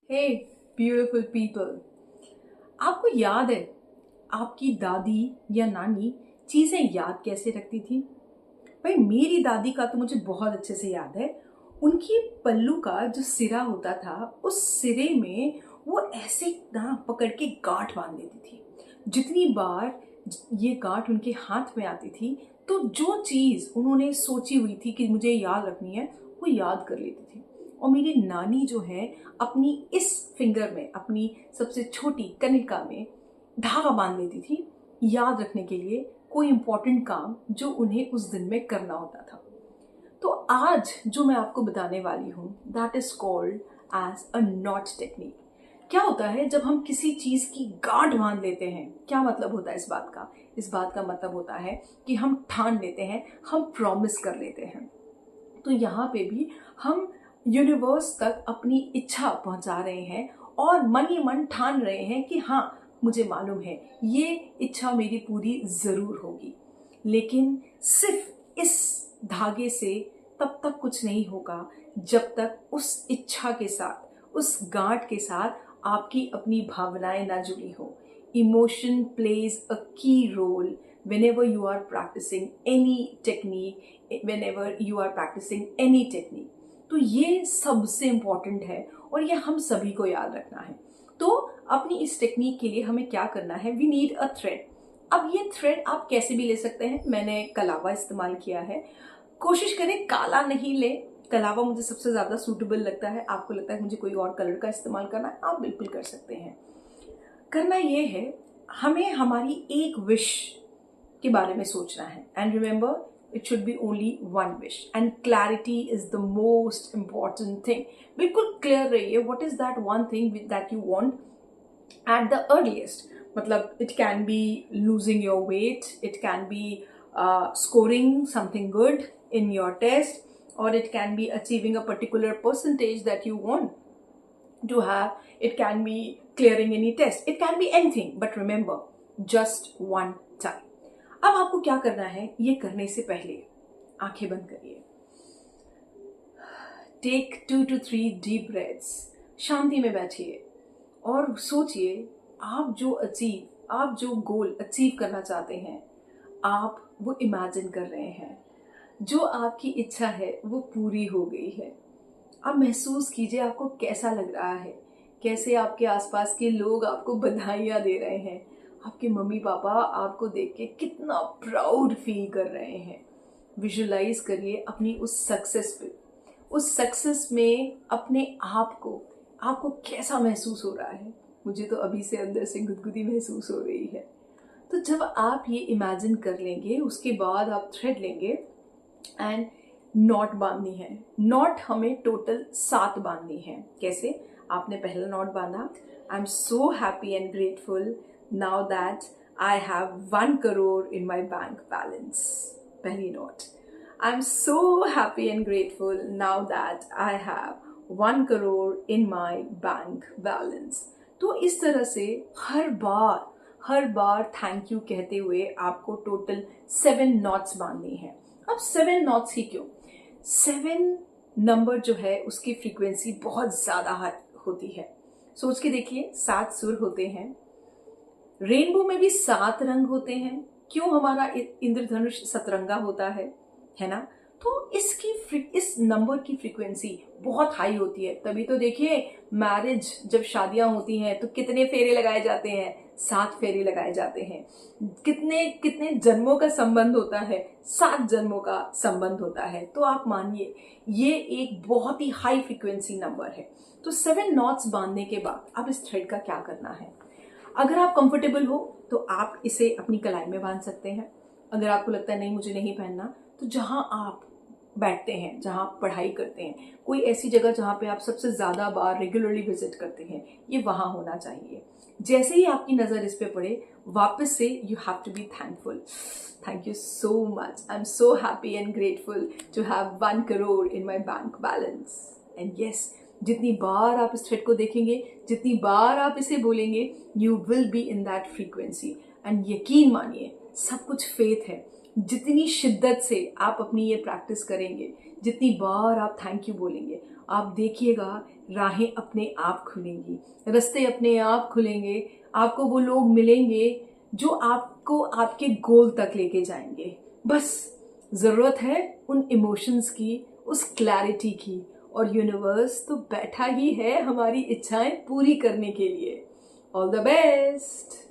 हे beautiful people, आपको याद है आपकी दादी या नानी चीज़ें याद कैसे रखती थी? भाई मेरी दादी का तो मुझे बहुत अच्छे से याद है। उनकी पल्लू का जो सिरा होता था, उस सिरे में वो ऐसे ना पकड़ के गांठ बांध देती थी। जितनी बार ये गांठ उनके हाथ में आती थी, तो जो चीज़ उन्होंने सोची हुई थी कि मुझे याद रखनी है, वो याद कर लेती थी। और मेरी नानी जो है, अपनी इस फिंगर में, अपनी सबसे छोटी कनिका में धागा बांध लेती थी, याद रखने के लिए कोई इंपॉर्टेंट काम जो उन्हें उस दिन में करना होता था। तो आज जो मैं आपको बताने वाली हूँ, that is called as a knot technique. क्या होता है जब हम किसी चीज की गांठ बांध लेते हैं? क्या मतलब होता है इस बात का? इस बात का मतलब होता है कि हम ठान लेते हैं, हम प्रॉमिस कर लेते हैं। तो यहाँ पे भी हम यूनिवर्स तक अपनी इच्छा पहुंचा रहे हैं और मन ही मन ठान रहे हैं कि हाँ, मुझे मालूम है ये इच्छा मेरी पूरी जरूर होगी। लेकिन सिर्फ इस धागे से तब तक कुछ नहीं होगा जब तक उस इच्छा के साथ, उस गांठ के साथ आपकी अपनी भावनाएं ना जुड़ी हो। इमोशन प्लेज अ की role whenever you are practicing any technique, whenever you are practicing any technique। तो ये सबसे इम्पॉर्टेंट है और ये हम सभी को याद रखना है। तो अपनी इस टेक्निक के लिए हमें क्या करना है? We need a thread. अब ये थ्रेड आप कैसे भी ले सकते हैं। मैंने कलावा इस्तेमाल किया है। कोशिश करें काला नहीं ले, कलावा मुझे सबसे ज़्यादा सूटेबल लगता है। आपको लगता है मुझे कोई और कलर का इस्तेमाल करना है, आप बिल्कुल कर सकते हैं। करना ये है, हमें हमारी एक विश के बारे में सोचना है। And remember, it should be only one wish and clarity is the most important thing. बिल्कुल क्लियर रहिए, what is that one thing that you want at the earliest. मतलब it can be losing your weight, it can be scoring something good in your test, or it can be achieving a particular percentage that you want to have. It can be clearing any test, it can be anything, but remember, just one time। अब आपको क्या करना है? ये करने से पहले आंखें बंद करिए, टेक 2 to 3 डीप ब्रेथ्स, शांति में बैठिए और सोचिए आप जो गोल अचीव करना चाहते हैं, आप वो इमेजिन कर रहे हैं। जो आपकी इच्छा है वो पूरी हो गई है। अब महसूस कीजिए आपको कैसा लग रहा है, कैसे आपके आसपास के लोग आपको बधाइयाँ दे रहे हैं। आपके मम्मी पापा आपको देख के कितना प्राउड फील कर रहे हैं। विजुअलाइज करिए अपनी उस सक्सेस पे, उस सक्सेस में अपने आपको कैसा महसूस हो रहा है। मुझे तो अभी से अंदर से गुदगुदी महसूस हो रही है। तो जब आप ये इमेजिन कर लेंगे, उसके बाद आप थ्रेड लेंगे एंड नॉट बांधनी है। नॉट हमें टोटल 7 बांधनी है। कैसे? आपने पहला नॉट बांधा, I am so happy and grateful now that I have 1 crore in my bank balance. पहली knot, I am so happy and grateful now that I have 1 crore in my bank balance. तो इस तरह से हर बार थैंक यू कहते हुए आपको total 7 knots बांधनी है। अब 7 नॉट्स ही क्यों? 7 नंबर जो है उसकी फ्रीक्वेंसी बहुत ज्यादा होती है। सोच के देखिए, 7 सुर होते हैं। रेनबो में भी 7 रंग होते हैं। क्यों हमारा इंद्रधनुष सतरंगा होता है ना? तो इस नंबर की फ्रीक्वेंसी बहुत हाई होती है। तभी तो देखिए, मैरिज जब शादियां होती हैं तो कितने फेरे लगाए जाते हैं? 7 फेरे लगाए जाते हैं। कितने जन्मों का संबंध होता है? 7 जन्मों का संबंध होता है। तो आप मानिए ये एक बहुत ही हाई फ्रीक्वेंसी नंबर है। तो 7 नॉट्स बांधने के बाद अब इस थ्रेड का क्या करना है? अगर आप कंफर्टेबल हो तो आप इसे अपनी कलाई में बांध सकते हैं। अगर आपको लगता है नहीं, मुझे नहीं पहनना, तो जहां आप बैठते हैं, जहां आप पढ़ाई करते हैं, कोई ऐसी जगह जहां पे आप सबसे ज्यादा बार रेगुलरली विजिट करते हैं, ये वहां होना चाहिए। जैसे ही आपकी नजर इस पे पड़े, वापस से you have to be thankful. Thank you so much, I am so happy and grateful to have 1 crore in my bank balance. And yes, जितनी बार आप इस थ्रेड को देखेंगे, जितनी बार आप इसे बोलेंगे, you will be in that frequency. And यकीन मानिए, सब कुछ फेथ है। जितनी शिद्दत से आप अपनी ये प्रैक्टिस करेंगे, जितनी बार आप थैंक यू बोलेंगे, आप देखिएगा राहें अपने आप खुलेंगी, रास्ते अपने आप खुलेंगे, आपको वो लोग मिलेंगे जो आपको आपके गोल तक लेके जाएंगे। बस जरूरत है उन इमोशंस की, उस क्लैरिटी की, और यूनिवर्स तो बैठा ही है हमारी इच्छाएं पूरी करने के लिए। All the best.